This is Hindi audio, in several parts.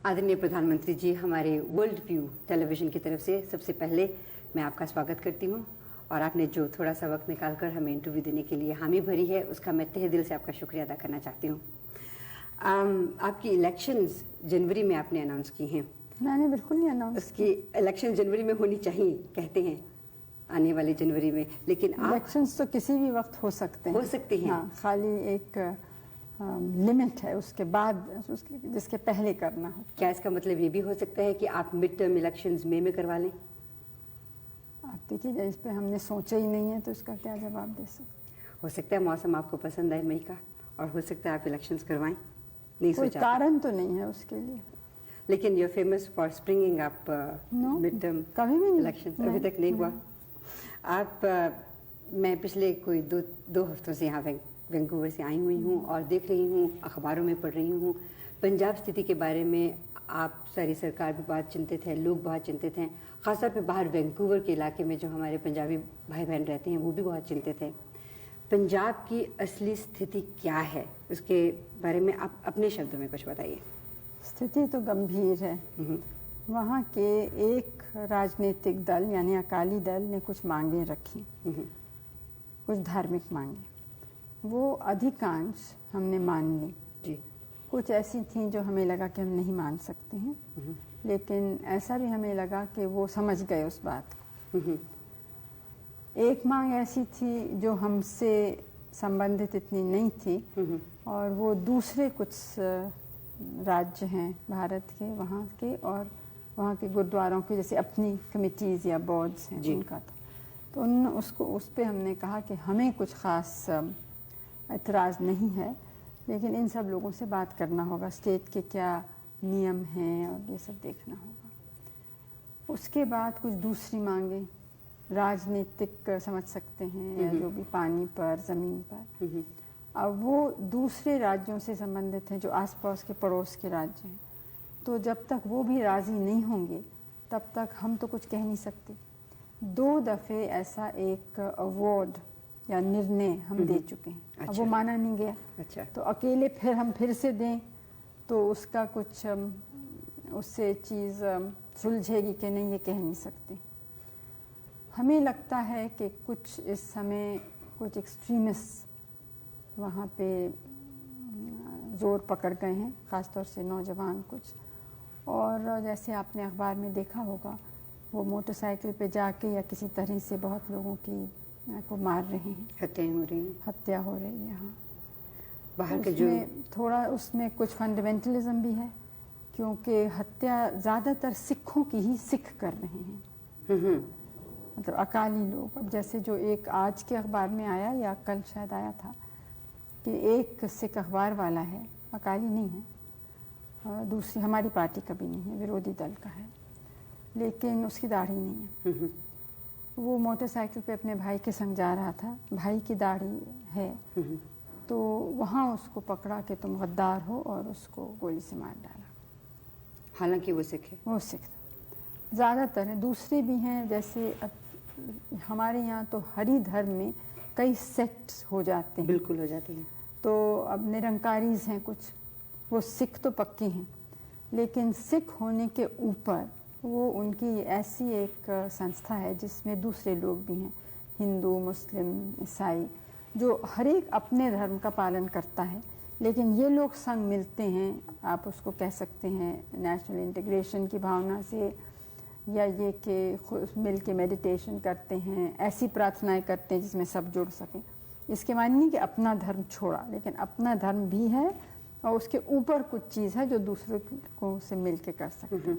आदरणीय प्रधानमंत्री जी, हमारे वर्ल्ड व्यू टेलीविज़न की तरफ से सबसे पहले मैं आपका स्वागत करती हूँ और आपने जो थोड़ा सा वक्त निकालकर हमें इंटरव्यू देने के लिए हामी भरी है, उसका मैं तहे दिल से आपका शुक्रिया अदा करना चाहती हूँ। आपकी इलेक्शंस जनवरी में आपने अनाउंस की हैं। मैंने बिल्कुल नहीं अनाउंस उसकी इलेक्शन जनवरी में होनी चाहिए, कहते हैं आने वाली जनवरी में, लेकिन इलेक्शंस तो किसी भी वक्त हो सकते हैं। हो सकती हैं। हाँ, खाली एक लिमिट है उसके बाद, जिसके पहले करना हो। क्या इसका मतलब ये भी हो सकता है कि आप मिड टर्म इलेक्शंस मई में करवा लें? आप देखिए, इस पर हमने सोचा ही नहीं है तो इसका क्या जवाब दे सकते। हो सकता है मौसम आपको पसंद आए मई का, और हो सकता है आप इलेक्शंस करवाएं। नहीं कोई सोचा कारण तो नहीं है उसके लिए। लेकिन you famous for springing up mid term कभी भी नहीं। इलेक्शंस अभी तक नहीं हुआ। आप मैं पिछले कोई दो हफ्तों से यहाँ वैंकूवर से आई हुई हूँ और देख रही हूँ, अखबारों में पढ़ रही हूँ, पंजाब स्थिति के बारे में आप सारी सरकार भी बहुत चिंतित है, लोग बहुत चिंतित हैं, ख़ासतौर पे बाहर वैंकूवर के इलाके में जो हमारे पंजाबी भाई बहन रहते हैं वो भी बहुत चिंतित हैं। पंजाब की असली स्थिति क्या है, उसके बारे में आप अपने शब्दों में कुछ बताइए। स्थिति तो गंभीर है। वहाँ के एक राजनीतिक दल यानी अकाली दल ने कुछ मांगे रखी, कुछ धार्मिक मांगे, वो अधिकांश हमने मान ली जी। कुछ ऐसी थी जो हमें लगा कि हम नहीं मान सकते हैं, लेकिन ऐसा भी हमें लगा कि वो समझ गए उस बात को। एक मांग ऐसी थी जो हमसे संबंधित इतनी नहीं थी, और वो दूसरे कुछ राज्य हैं भारत के, वहाँ के, और वहाँ के गुरुद्वारों के जैसे अपनी कमिटीज़ या बोर्ड्स हैं उनका था। तो उस पर हमने कहा कि हमें कुछ ख़ास एतराज़ नहीं है, लेकिन इन सब लोगों से बात करना होगा, स्टेट के क्या नियम हैं और ये सब देखना होगा। उसके बाद कुछ दूसरी मांगे राजनीतिक समझ सकते हैं, या जो भी पानी पर, ज़मीन पर, अब वो दूसरे राज्यों से संबंधित हैं जो आसपास के पड़ोस के राज्य हैं। तो जब तक वो भी राज़ी नहीं होंगे तब तक हम तो कुछ कह नहीं सकते। 2 दफ़े ऐसा एक अवार्ड या निर्णय हम दे चुके हैं। अच्छा। अब वो माना नहीं गया। अच्छा। तो अकेले फिर से दें तो उसका कुछ उससे चीज़ सुलझेगी कि नहीं, ये कह नहीं सकते। हमें लगता है कि कुछ इस समय कुछ एक्सट्रीमिस्ट वहाँ पे ज़ोर पकड़ गए हैं, ख़ासतौर से नौजवान कुछ। और जैसे आपने अखबार में देखा होगा, वो मोटरसाइकिल पे जाके या किसी तरह से बहुत लोगों की को मार रहे हैं, हत्याएं हो रही हैं, हत्या हो रही है। हाँ, बाहर के जो थोड़ा उसमें कुछ फंडामेंटलिज्म भी है, क्योंकि हत्या ज़्यादातर सिखों की ही सिख कर रहे हैं, मतलब अकाली लोग। अब जैसे जो एक आज के अखबार में आया या कल शायद आया था कि एक सिख अखबार वाला है, अकाली नहीं है, दूसरी हमारी पार्टी का भी नहीं है, विरोधी दल का है, लेकिन उसकी दाढ़ी नहीं है। वो मोटरसाइकिल पे अपने भाई के संग जा रहा था, भाई की दाढ़ी है, तो वहाँ उसको पकड़ा कि तुम गद्दार हो और उसको गोली से मार डाला। हालांकि वो सिख है। वो सिख ज़्यादातर हैं, दूसरे भी हैं। जैसे हमारे यहाँ तो हरि धर्म में कई सेक्ट्स हो जाते हैं। बिल्कुल हो जाते हैं। तो अब निरंकारीज हैं कुछ, वो सिख तो पक्के हैं, लेकिन सिख होने के ऊपर वो उनकी ऐसी एक संस्था है जिसमें दूसरे लोग भी हैं, हिंदू, मुस्लिम, ईसाई, जो हर एक अपने धर्म का पालन करता है। लेकिन ये लोग संग मिलते हैं, आप उसको कह सकते हैं नेशनल इंटीग्रेशन की भावना से, या ये कि मिल के मेडिटेशन करते हैं, ऐसी प्रार्थनाएं करते हैं जिसमें सब जुड़ सकें। इसके मायने नहीं कि अपना धर्म छोड़ा, लेकिन अपना धर्म भी है और उसके ऊपर कुछ चीज़ है जो दूसरों को से मिल के कर सकते हैं।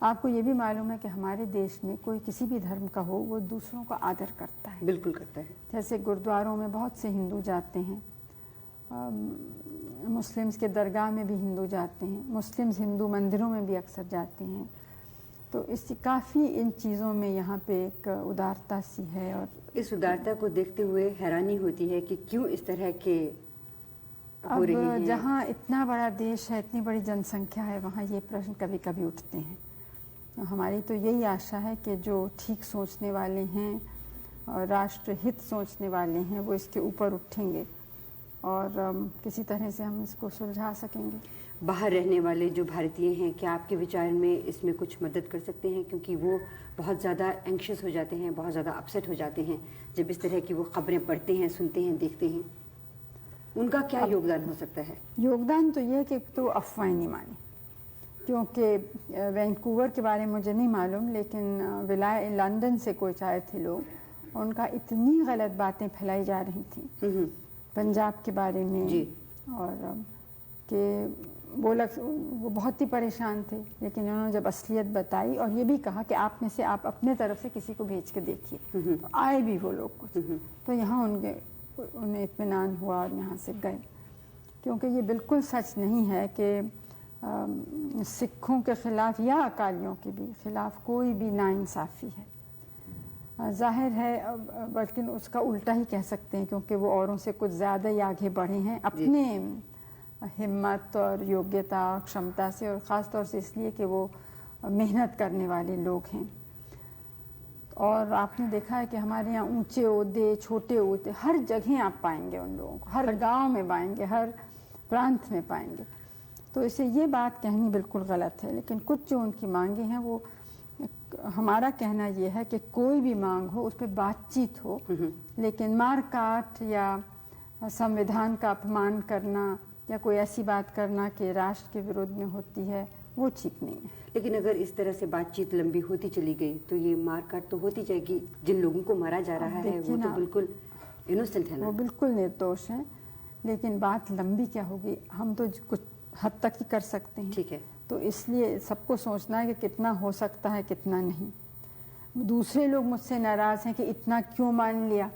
आपको ये भी मालूम है कि हमारे देश में कोई किसी भी धर्म का हो, वो दूसरों का आदर करता है। बिल्कुल करता है। जैसे गुरुद्वारों में बहुत से हिंदू जाते हैं, मुस्लिम्स के दरगाह में भी हिंदू जाते हैं, मुस्लिम्स हिंदू मंदिरों में भी अक्सर जाते हैं। तो इससे काफ़ी इन चीज़ों में यहाँ पे एक उदारता सी है। और इस उदारता को देखते हुए हैरानी होती है कि क्यों इस तरह के हो रही हैं। जहाँ इतना बड़ा देश है, इतनी बड़ी जनसंख्या है, वहाँ ये प्रश्न कभी कभी उठते हैं। हमारी तो यही आशा है कि जो ठीक सोचने वाले हैं और राष्ट्र हित सोचने वाले हैं वो इसके ऊपर उठेंगे और किसी तरह से हम इसको सुलझा सकेंगे। बाहर रहने वाले जो भारतीय हैं, क्या आपके विचार में इसमें कुछ मदद कर सकते हैं? क्योंकि वो बहुत ज़्यादा एंक्शस हो जाते हैं, बहुत ज़्यादा अपसेट हो जाते हैं जब इस तरह की वो खबरें पढ़ते हैं, सुनते हैं, देखते हैं। उनका क्या योगदान हो सकता है? योगदान तो ये है कि तो अफवाहें नहीं मानी, क्योंकि वैंकूवर के बारे में मुझे नहीं मालूम, लेकिन लंदन से कुछ आए थे लोग, उनका इतनी गलत बातें फैलाई जा रही थी पंजाब के बारे में जी। और कि वो बहुत ही परेशान थे, लेकिन उन्होंने जब असलियत बताई और ये भी कहा कि आप में से आप अपने तरफ से किसी को भेज के देखिए, तो आए भी वो लोग कुछ, तो यहाँ उन्हें इत्मीनान हुआ और यहाँ से गए। क्योंकि ये बिल्कुल सच नहीं है कि सिखों के ख़िलाफ़ या अकालियों के भी ख़िलाफ़ कोई भी नाइंसाफ़ी है। जाहिर है, बल्कि उसका उल्टा ही कह सकते हैं, क्योंकि वो औरों से कुछ ज़्यादा ही आगे बढ़े हैं अपने हिम्मत और योग्यता और क्षमता से, और ख़ास तौर से इसलिए कि वो मेहनत करने वाले लोग हैं। और आपने देखा है कि हमारे यहाँ ऊंचे ओहदे, छोटे ओहदे, हर जगह आप पाएंगे उन लोगों को, हर गांव में पाएंगे, हर प्रांत में पाएंगे। तो इसे ये बात कहनी बिल्कुल गलत है, लेकिन कुछ जो उनकी मांगे हैं, वो हमारा कहना ये है कि कोई भी मांग हो उस पर बातचीत हो, लेकिन मार काट या संविधान का अपमान करना या कोई ऐसी बात करना कि राष्ट्र के विरोध में होती है, वो ठीक नहीं है। लेकिन अगर इस तरह से बातचीत लंबी होती चली गई तो ये मारकाट तो होती जाएगी। जिन लोगों को मारा जा रहा है वो तो बिल्कुल इनोसेंट है ना, वो बिल्कुल निर्दोष हैं, लेकिन बात लंबी क्या होगी, हम तो कुछ हद तक ही कर सकते हैं। ठीक है। तो इसलिए सबको सोचना है कि कितना हो सकता है, कितना नहीं। दूसरे लोग मुझसे नाराज़ हैं कि इतना क्यों मान लिया।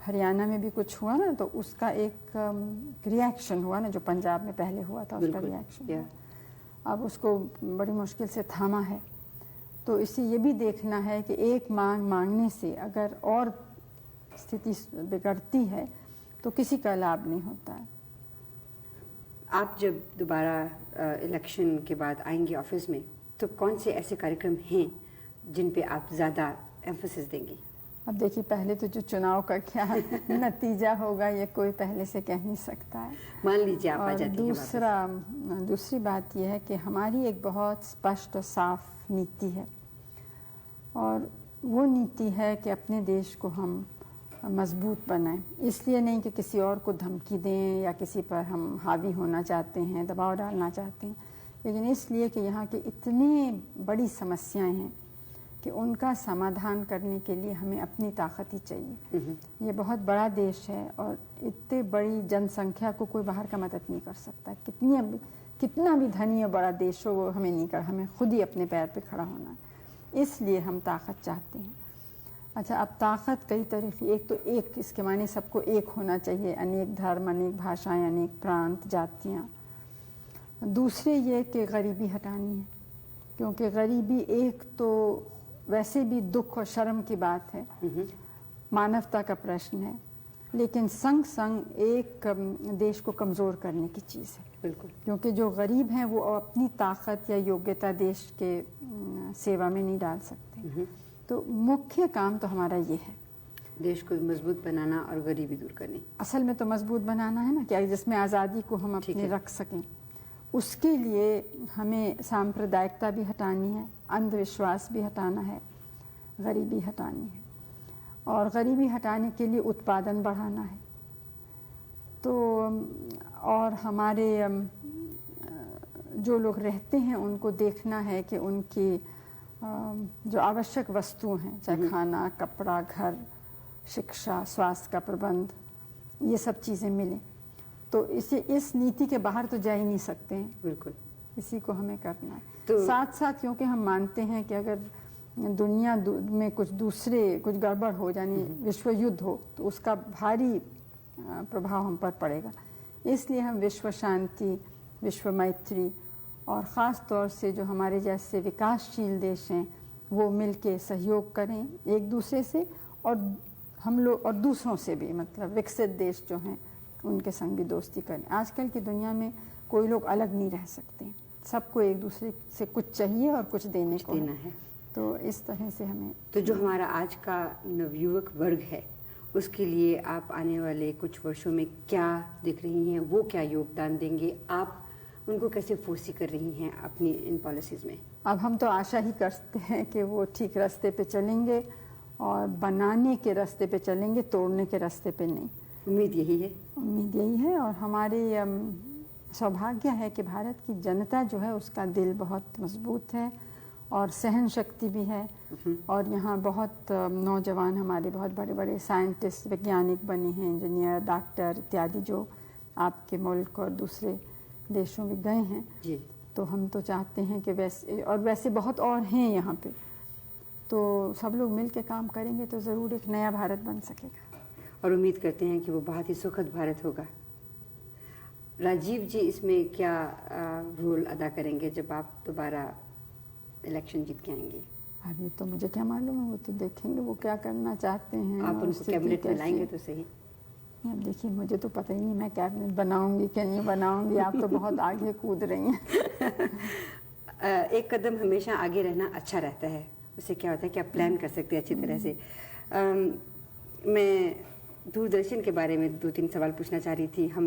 हरियाणा में भी कुछ हुआ ना, तो उसका एक रिएक्शन हुआ ना, जो पंजाब में पहले हुआ था, उसका रिएक्शन अब उसको बड़ी मुश्किल से थामा है। तो इससे ये भी देखना है कि एक मांगने से अगर और स्थिति बिगड़ती है तो किसी का लाभ नहीं होता है। आप जब दोबारा इलेक्शन के बाद आएंगे ऑफिस में, तो कौन से ऐसे कार्यक्रम हैं जिन पे आप ज़्यादा एम्फोसिस देंगी? अब देखिए, पहले तो जो चुनाव का क्या नतीजा होगा ये कोई पहले से कह नहीं सकता है। मान लीजिए आप आ जाती हैं। दूसरी बात यह है कि हमारी एक बहुत स्पष्ट और साफ नीति है, और वो नीति है कि अपने देश को हम मजबूत बनाएं। इसलिए नहीं कि किसी और को धमकी दें या किसी पर हम हावी होना चाहते हैं, दबाव डालना चाहते हैं, लेकिन इसलिए कि यहाँ की इतनी बड़ी समस्याएं हैं कि उनका समाधान करने के लिए हमें अपनी ताकत ही चाहिए। ये बहुत बड़ा देश है और इतने बड़ी जनसंख्या को कोई बाहर का मदद नहीं कर सकता। कितना भी धनी और बड़ा देश हो, वो हमें नहीं कर, हमें खुद ही अपने पैर पे खड़ा होना है। इसलिए हम ताकत चाहते हैं। अच्छा, अब ताकत कई तरह की, एक तो एक इसके माने सबको एक होना चाहिए, अनेक धर्म, अनेक भाषाएं, अनेक प्रांत, जातियाँ। दूसरे ये कि गरीबी हटानी है, क्योंकि गरीबी एक तो वैसे भी दुख और शर्म की बात है, मानवता का प्रश्न है, लेकिन संग संग एक देश को कमज़ोर करने की चीज़ है। बिल्कुल। क्योंकि जो गरीब हैं वो अपनी ताकत या योग्यता देश के सेवा में नहीं डाल सकते। तो मुख्य काम तो हमारा ये है, देश को मजबूत बनाना और गरीबी दूर करनी। असल में तो मजबूत बनाना है ना, कि जिसमें आज़ादी को हम अपने रख सकें। उसके लिए हमें सांप्रदायिकता भी हटानी है, अंधविश्वास भी हटाना है, गरीबी हटानी है, और गरीबी हटाने के लिए उत्पादन बढ़ाना है। तो और हमारे जो लोग रहते हैं उनको देखना है कि उनकी जो आवश्यक वस्तुएं हैं, चाहे खाना, कपड़ा, घर, शिक्षा, स्वास्थ्य का प्रबंध, ये सब चीज़ें मिलें। तो इस नीति के बाहर तो जा ही नहीं सकते हैं। बिल्कुल, इसी को हमें करना है। तो साथ साथ क्योंकि हम मानते हैं कि अगर दुनिया में कुछ गड़बड़ हो, यानी विश्व युद्ध हो, तो उसका भारी प्रभाव हम पर पड़ेगा। इसलिए हम विश्व शांति, विश्व मैत्री और ख़ास तौर से जो हमारे जैसे विकासशील देश हैं वो मिलके सहयोग करें एक दूसरे से, और हम लोग और दूसरों से भी, मतलब विकसित देश जो हैं उनके संग भी दोस्ती करें। आजकल की दुनिया में कोई लोग अलग नहीं रह सकते, सबको एक दूसरे से कुछ चाहिए और कुछ देने को है। तो इस तरह से हमें, तो जो हमारा आज का नवयुवक वर्ग है उसके लिए आप आने वाले कुछ वर्षों में क्या देख रही हैं, वो क्या योगदान देंगे, आप उनको कैसे फोर्सी कर रही हैं अपनी इन पॉलिसीज़ में? अब हम तो आशा ही करते हैं कि वो ठीक रास्ते पे चलेंगे और बनाने के रास्ते पे चलेंगे, तोड़ने के रास्ते पे नहीं। उम्मीद यही है। उम्मीद यही है और हमारी सौभाग्य है कि भारत की जनता जो है उसका दिल बहुत मजबूत है और सहन शक्ति भी है। और यहाँ बहुत नौजवान हमारे बहुत बड़े बड़े साइंटिस्ट, वैज्ञानिक बने हैं, इंजीनियर, डॉक्टर इत्यादि, जो आपके मुल्क और दूसरे देशों में गए हैं जी। तो हम तो चाहते हैं कि वैसे बहुत और हैं यहाँ पे, तो सब लोग मिल के काम करेंगे तो ज़रूर एक नया भारत बन सकेगा। और उम्मीद करते हैं कि वो बहुत ही सुखद भारत होगा। राजीव जी इसमें क्या रोल अदा करेंगे जब आप दोबारा इलेक्शन जीत के आएंगे? अभी तो मुझे क्या मालूम है, वो तो देखेंगे वो क्या करना चाहते हैं। आप उनको कैबिनेट में लाएंगे तो सही। अब देखिए, मुझे तो पता ही नहीं मैं कैबिनेट बनाऊंगी कि नहीं बनाऊंगी। आप तो बहुत आगे कूद रही हैं। एक कदम हमेशा आगे रहना अच्छा रहता है, उससे क्या होता है कि आप प्लान कर सकते हैं अच्छी तरह से। मैं दूरदर्शन के बारे में 2-3 सवाल पूछना चाह रही थी। हम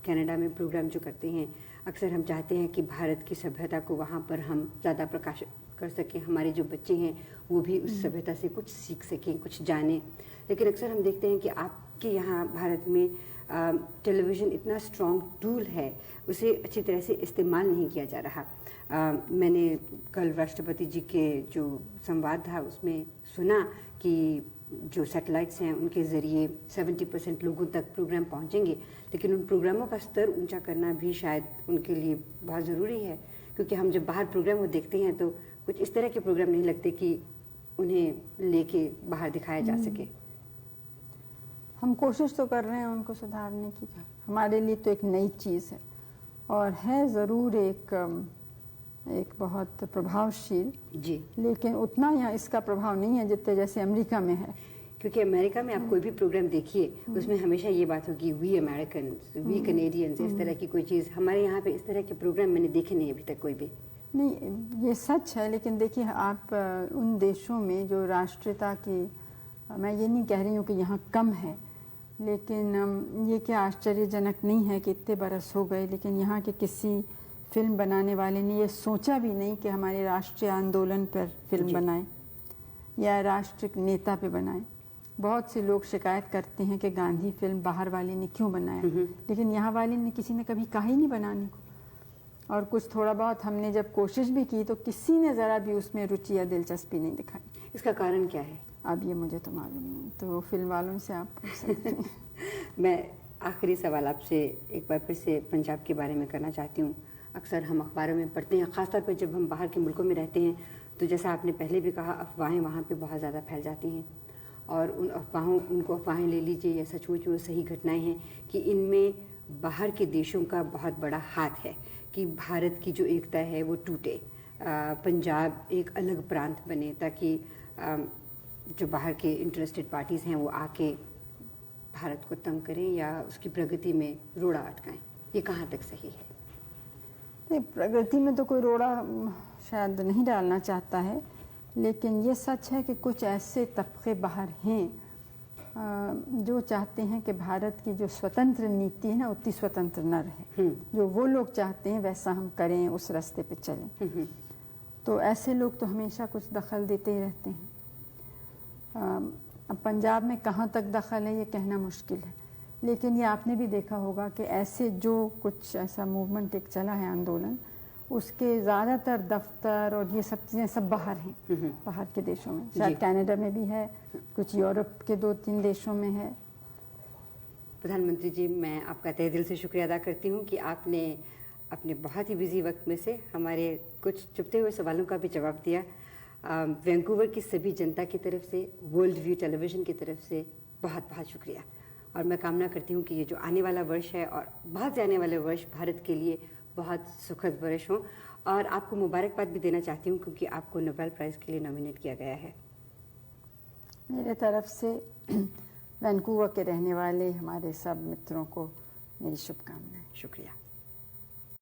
कनाडा में प्रोग्राम जो करते हैं, अक्सर हम चाहते हैं कि भारत की सभ्यता को वहाँ पर हम ज़्यादा प्रकाशित कर सकें, हमारे जो बच्चे हैं वो भी उस सभ्यता से कुछ सीख सकें, कुछ जानें। लेकिन अक्सर हम देखते हैं कि आपके यहाँ भारत में टेलीविज़न इतना स्ट्रॉन्ग टूल है, उसे अच्छी तरह से इस्तेमाल नहीं किया जा रहा। मैंने कल राष्ट्रपति जी के जो संवाद था उसमें सुना कि जो सैटेलाइट्स हैं उनके ज़रिए 70% लोगों तक प्रोग्राम पहुंचेंगे, लेकिन उन प्रोग्रामों का स्तर ऊंचा करना भी शायद उनके लिए बहुत ज़रूरी है, क्योंकि हम जब बाहर प्रोग्राम वो देखते हैं तो कुछ इस तरह के प्रोग्राम नहीं लगते कि उन्हें लेके बाहर दिखाया जा सके। हम कोशिश तो कर रहे हैं उनको सुधारने की। हमारे लिए तो एक नई चीज़ है और है ज़रूर एक बहुत प्रभावशील जी, लेकिन उतना यहाँ इसका प्रभाव नहीं है जितने जैसे अमेरिका में है। क्योंकि अमेरिका में आप कोई भी प्रोग्राम देखिए उसमें हमेशा ये बात होगी वी अमेरिकन, वी कनेडियंस, इस तरह की कोई चीज़। हमारे यहाँ पे इस तरह के प्रोग्राम मैंने देखे नहीं अभी तक कोई भी। नहीं, ये सच है, लेकिन देखिए आप उन देशों में जो राष्ट्रीयता की, मैं ये नहीं कह रही हूँ कि यहाँ कम है, लेकिन ये क्या आश्चर्यजनक नहीं है कि इतने बरस हो गए लेकिन यहाँ के किसी फिल्म बनाने वाले ने ये सोचा भी नहीं कि हमारे राष्ट्रीय आंदोलन पर फिल्म बनाए या राष्ट्रीय नेता पे बनाए। बहुत से लोग शिकायत करते हैं कि गांधी फिल्म बाहर वाले ने क्यों बनाया, लेकिन यहाँ वाले ने किसी ने कभी कहा ही नहीं बनाने को। और कुछ थोड़ा बहुत हमने जब कोशिश भी की तो किसी ने ज़रा भी उसमें रुचि या दिलचस्पी नहीं दिखाई। इसका कारण क्या है? अब ये मुझे तो मालूम नहीं, तो फिल्म वालों से आप पूछ सकते हैं। मैं आखिरी सवाल आपसे एक बार फिर से पंजाब के बारे में करना चाहती हूँ। अक्सर हम अखबारों में पढ़ते हैं, ख़ासतौर पर जब हम बाहर के मुल्कों में रहते हैं, तो जैसा आपने पहले भी कहा, अफवाहें वहाँ पे बहुत ज़्यादा फैल जाती हैं और उनको अफवाहें ले लीजिए या सचमुच वो सही घटनाएं हैं कि इनमें बाहर के देशों का बहुत बड़ा हाथ है कि भारत की जो एकता है वो टूटे, पंजाब एक अलग प्रांत बने, ताकि जो बाहर के इंटरेस्टेड पार्टीज़ हैं वो आके भारत को तंग करें या उसकी प्रगति में रोड़ा अटकाएं। ये कहाँ तक सही है? नहीं, प्रगति में तो कोई रोड़ा शायद नहीं डालना चाहता है, लेकिन ये सच है कि कुछ ऐसे तबके बाहर हैं जो चाहते हैं कि भारत की जो स्वतंत्र नीति है ना उतनी स्वतंत्र न रहे। जो वो लोग चाहते हैं वैसा हम करें, उस रास्ते पे चलें। तो ऐसे लोग तो हमेशा कुछ दखल देते ही रहते हैं। अब पंजाब में कहाँ तक दखल है ये कहना मुश्किल है, लेकिन ये आपने भी देखा होगा कि ऐसे जो कुछ ऐसा मूवमेंट एक चला है, आंदोलन, उसके ज़्यादातर दफ्तर और ये सब चीज़ें सब बाहर हैं, बाहर के देशों में। शायद कनाडा में भी है, कुछ यूरोप के 2-3 देशों में है। प्रधानमंत्री जी, मैं आपका तहे दिल से शुक्रिया अदा करती हूँ कि आपने अपने बहुत ही बिजी वक्त में से हमारे कुछ चुपते हुए सवालों का भी जवाब दिया। वैंकूवर की सभी जनता की तरफ से, वर्ल्ड व्यू टेलीविज़न की तरफ से बहुत बहुत शुक्रिया। और मैं कामना करती हूँ कि ये जो आने वाला वर्ष है और बहुत से आने वाले वर्ष भारत के लिए बहुत सुखद वर्ष हों। और आपको मुबारकबाद भी देना चाहती हूँ क्योंकि आपको नोबेल प्राइज़ के लिए नॉमिनेट किया गया है। मेरे तरफ से वैंकूवर के रहने वाले हमारे सब मित्रों को मेरी शुभकामनाएं। शुक्रिया।